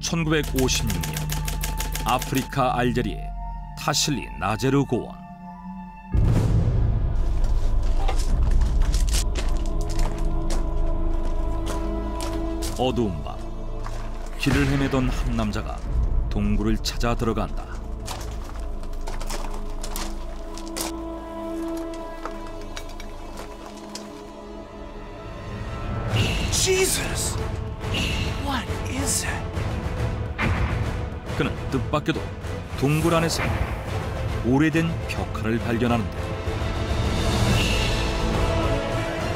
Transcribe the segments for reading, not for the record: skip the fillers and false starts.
1956년 아프리카 알제리의 타실리 나제르 고원. 어두운 밤, 길을 헤매던 한 남자가 동굴을 찾아 들어간다. Jesus! What is it? 그는 뜻밖에도 동굴 안에서 오래된 벽화를 발견하는데,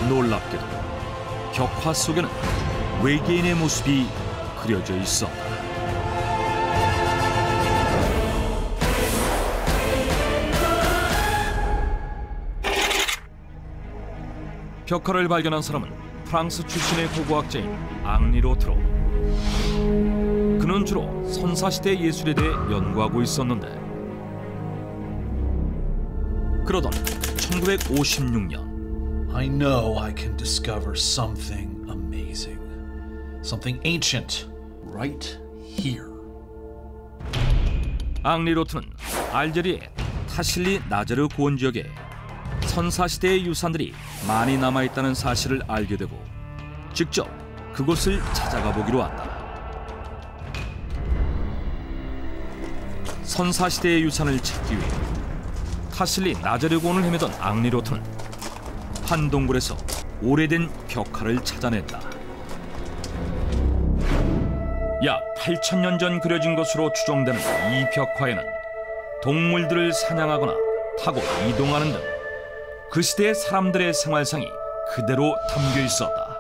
놀랍게도 벽화 속에는 외계인의 모습이 그려져 있었다. 벽화를 발견한 사람은 프랑스 출신의 고고학자인 앙리 로트로. 그는 주로 선사시대 예술에 대해 연구하고 있었는데, 그러던 1956년 I know I can discover something amazing. Something ancient right here. 앙리 로트는 알제리의 타실리 나제르 고원 지역에 선사시대의 유산들이 많이 남아있다는 사실을 알게 되고 직접 그곳을 찾아가 보기로 한다. 선사시대의 유산을 찾기 위해 타실리 나제르 고원을 헤매던 앙리 로트는 한 동굴에서 오래된 벽화를 찾아냈다. 약 8,000년 전 그려진 것으로 추정되는 이 벽화에는 동물들을 사냥하거나 타고 이동하는 등 그 시대의 사람들의 생활상이 그대로 담겨 있었다.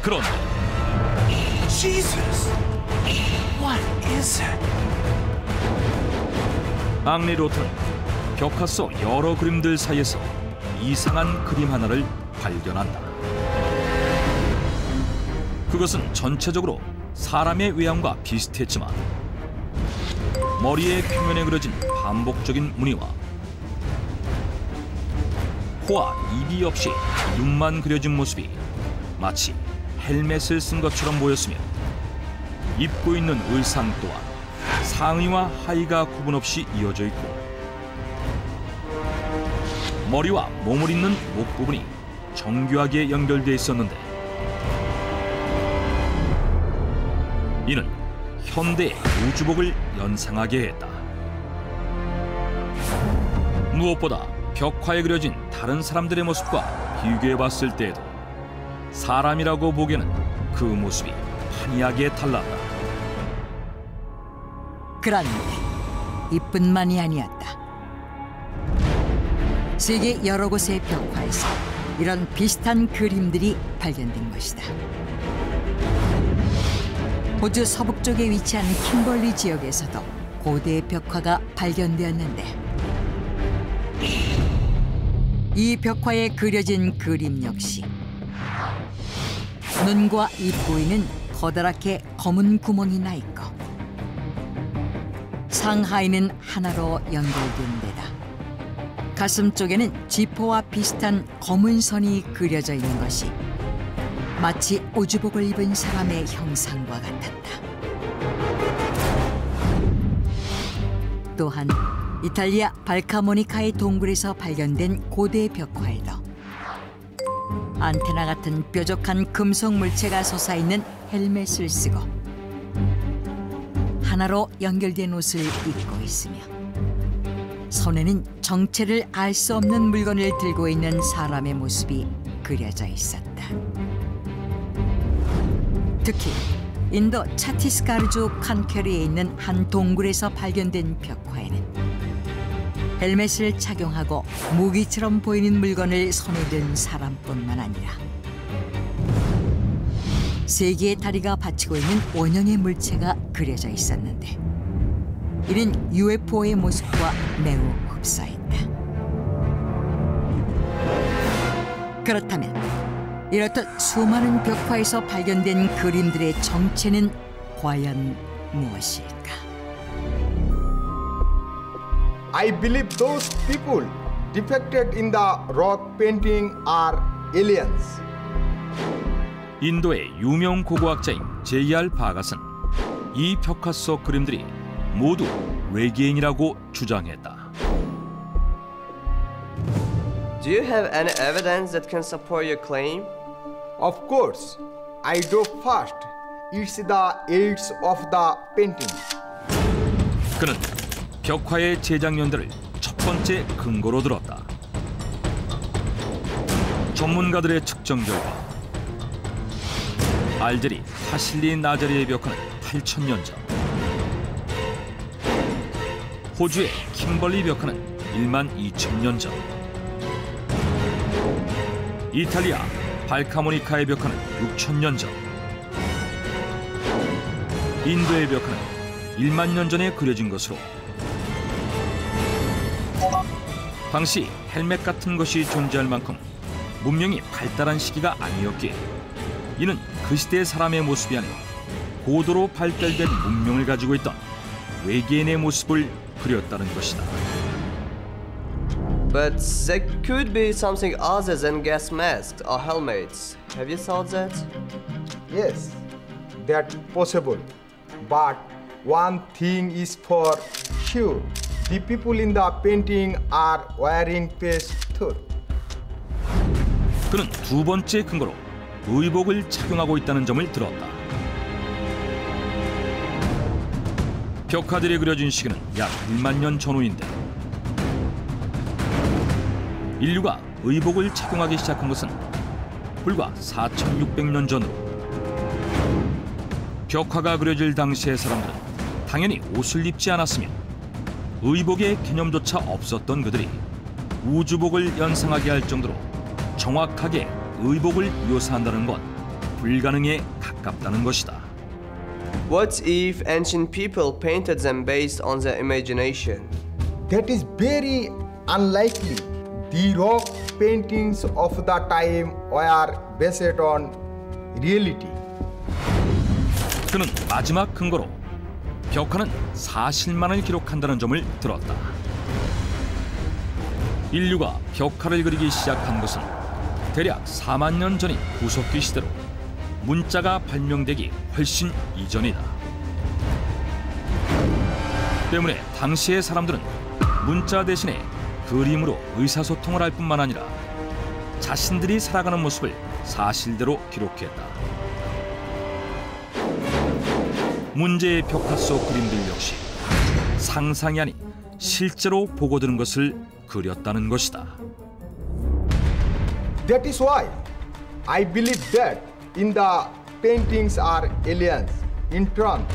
그런데 Jesus! What is it? 앙리 로트는 벽화 속 여러 그림들 사이에서 이상한 그림 하나를 발견한다. 그것은 전체적으로 사람의 외양과 비슷했지만 머리의 표면에 그려진 반복적인 무늬와 코와 입이 없이 눈만 그려진 모습이 마치 헬멧을 쓴 것처럼 보였으며, 입고 있는 의상 또한 상의와 하의가 구분 없이 이어져 있고 머리와 몸을 잇는 목 부분이 정교하게 연결되어 있었는데, 이는 현대의 우주복을 연상하게 했다. 무엇보다 벽화에 그려진 다른 사람들의 모습과 비교해봤을 때에도 사람이라고 보기에는 그 모습이 판이하게 달랐다. 그런데 이뿐만이 아니었다. 세계 여러 곳의 벽화에서 이런 비슷한 그림들이 발견된 것이다. 호주 서북쪽에 위치한 킴벌리 지역에서도 고대 벽화가 발견되었는데, 이 벽화에 그려진 그림 역시 눈과 입 부위는 커다랗게 검은 구멍이 나 있고 상하이는 하나로 연결된 데다 가슴 쪽에는 지퍼와 비슷한 검은 선이 그려져 있는 것이 마치 우주복을 입은 사람의 형상과 같았다. 또한 이탈리아 발카모니카의 동굴에서 발견된 고대 벽화에도 안테나 같은 뾰족한 금속 물체가 솟아있는 헬멧을 쓰고 하나로 연결된 옷을 입고 있으며 손에는 정체를 알 수 없는 물건을 들고 있는 사람의 모습이 그려져 있었다. 특히 인도 차티스가르주 칸케르에 있는 한 동굴에서 발견된 벽화에는 헬멧을 착용하고 무기처럼 보이는 물건을 손에 든 사람뿐만 아니라 세 개의 다리가 받치고 있는 원형의 물체가 그려져 있었는데, 이는 UFO의 모습과 매우 흡사했다. 그렇다면 이렇듯 수많은 벽화에서 발견된 그림들의 정체는 과연 무엇일까? I believe those people depicted in the rock painting are aliens. 인도의 유명 고고학자인 J.R. 바갓은 이 벽화 속 그림들이 모두 외계인이라고 주장했다. Do you have any evidence that can support your claim? Of course, I do first. It's the aids of the painting. 그는 벽화의 제작 연대를 첫 번째 근거로 들었다. 전문가들의 측정 결과 알제리 타실리 나자리의 벽화는 8,000년 전, 호주의 킴벌리 벽화는 12,000년 전, 이탈리아 발카모니카의 벽화는 6,000년 전, 인도의 벽화는 1만 년 전에 그려진 것으로 당시 헬멧 같은 것이 존재할 만큼 문명이 발달한 시기가 아니었기에 이는 그 시대 사람의 모습이 아닌 고도로 발달된 문명을 가지고 있던 외계인의 모습을 그렸다는 것이다. But that could be something other than gas masks or helmets. Have you thought that? Yes, that's possible. But one thing is for sure. The people in the painting are wearing face suit. 그는 두 번째 근거로 의복을 착용하고 있다는 점을 들었다. 벽화들이 그려진 시기는 약 1만 년 전후인데 인류가 의복을 착용하기 시작한 것은 불과 4,600년 전으로 벽화가 그려질 당시의 사람들은 당연히 옷을 입지 않았으며 의복의 개념조차 없었던 그들이 우주복을 연상하게 할 정도로 정확하게 의복을 묘사한다는 건 불가능에 가깝다는 것이다. What if ancient people painted them based on their imagination? That is very unlikely. The rock paintings of the time were based on reality. 그는 마지막 근거로 벽화는 사실만을 기록한다는 점을 들었다. 인류가 벽화를 그리기 시작한 것은 대략 4만 년 전인 구석기 시대로 문자가 발명되기 훨씬 이전이다. 때문에 당시의 사람들은 문자 대신에 그림으로 의사소통을 할 뿐만 아니라 자신들이 살아가는 모습을 사실대로 기록했다. 문제의 벽화 속 그림들 역시 상상이 아닌 실제로 보고 드는 것을 그렸다는 것이다. That is why I believe that in the paintings are aliens. In turn,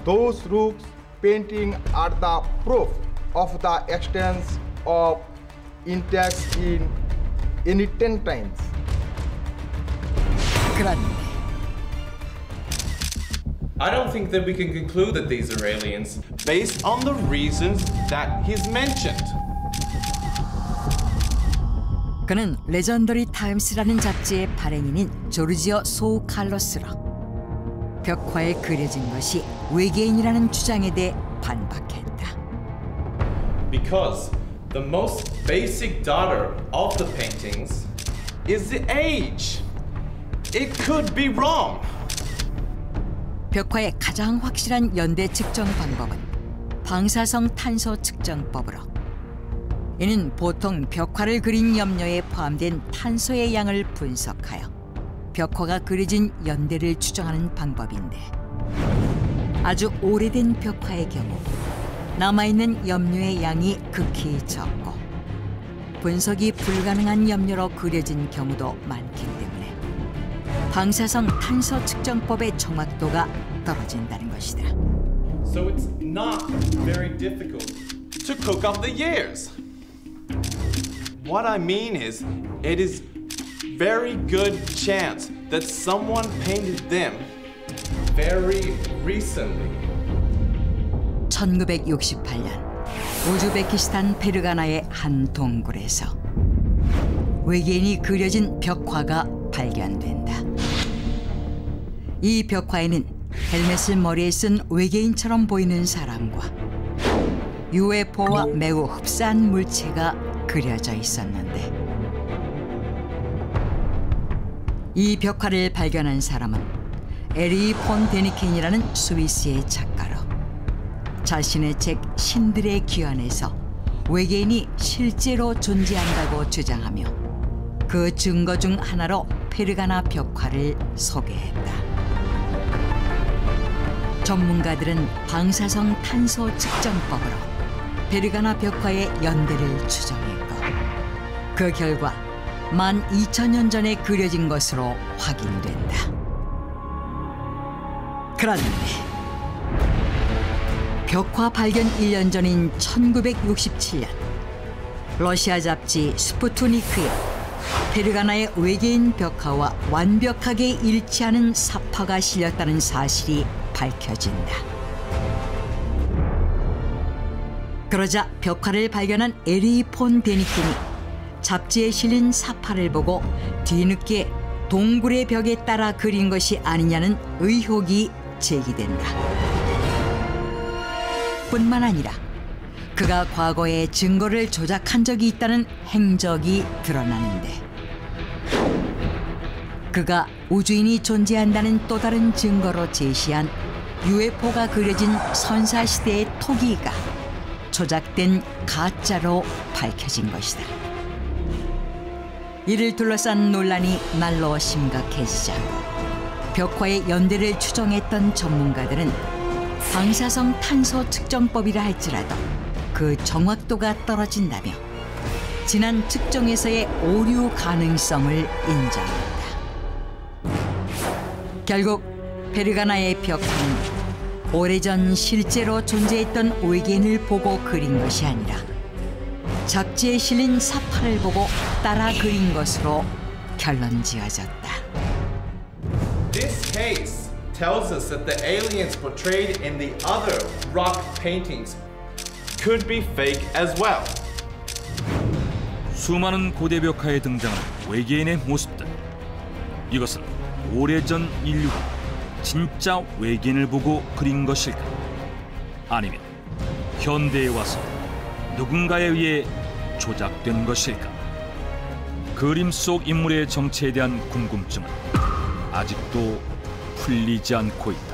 those rooks painting are the proof of the existence of insects in ancient times. 그런데 I don't think that we can conclude that these are aliens based on the reasons that he's mentioned. 그는 레전더리 타임스라는 잡지의 발행인인 조르지오 소우 칼로스로 벽화에 그려진 것이 외계인이라는 주장에 대해 반박했다. Because the most basic data of the paintings is the age. It could be wrong. 벽화의 가장 확실한 연대 측정 방법은 방사성 탄소 측정법으로 이는 보통 벽화를 그린 염료에 포함된 탄소의 양을 분석하여 벽화가 그려진 연대를 추정하는 방법인데 아주 오래된 벽화의 경우 남아있는 염료의 양이 극히 적고 분석이 불가능한 염료로 그려진 경우도 많기 때문에 방사성 탄소 측정법의 정확도가 떨어진다는 것이다. So it's not very difficult to cook up the years. What I mean is, it is very good chance that someone painted them very recently. 1968년 우즈베키스탄 페르가나의 한 동굴에서 외계인이 그려진 벽화가 발견된다. 이 벽화에는 헬멧을 머리에 쓴 외계인처럼 보이는 사람과 UFO와 매우 흡사한 물체가 그려져 있었는데 이 벽화를 발견한 사람은 에리 폰 데니켄이라는 스위스의 작가로 자신의 책 신들의 귀환에서 외계인이 실제로 존재한다고 주장하며 그 증거 중 하나로 페르가나 벽화를 소개했다. 전문가들은 방사성 탄소 측정법으로 페르가나 벽화의 연대를 추정했고 그 결과 12,000년 전에 그려진 것으로 확인된다. 그런데 벽화 발견 1년 전인 1967년 러시아 잡지 스푸트니크에 페르가나의 외계인 벽화와 완벽하게 일치하는 사파가 실렸다는 사실이 밝혀진다. 그러자 벽화를 발견한 에리 폰 데니켄이 잡지에 실린 사파를 보고 뒤늦게 동굴의 벽에 따라 그린 것이 아니냐는 의혹이 제기된다. 뿐만 아니라 그가 과거에 증거를 조작한 적이 있다는 행적이 드러나는데 그가 우주인이 존재한다는 또 다른 증거로 제시한 UFO가 그려진 선사시대의 토기가 조작된 가짜로 밝혀진 것이다. 이를 둘러싼 논란이 날로 심각해지자 벽화의 연대를 추정했던 전문가들은 방사성 탄소 측정법이라 할지라도 그 정확도가 떨어진다며 지난 측정에서의 오류 가능성을 인정했다. 결국 페르가나의 벽화는 오래전 실제로 존재했던 외계인을 보고 그린 것이 아니라 잡지에 실린 사파를 보고 따라 그린 것으로 결론지어졌다. This case tells us that the aliens portrayed in the other rock paintings could be fake as well. 수많은 고대 벽화에 등장하는 외계인의 모습들. 이것은 오래전 인류가 진짜 외계인을 보고 그린 것일까? 아니면 현대에 와서 누군가에 의해 조작된 것일까? 그림 속 인물의 정체에 대한 궁금증은 아직도 풀리지 않고 있다.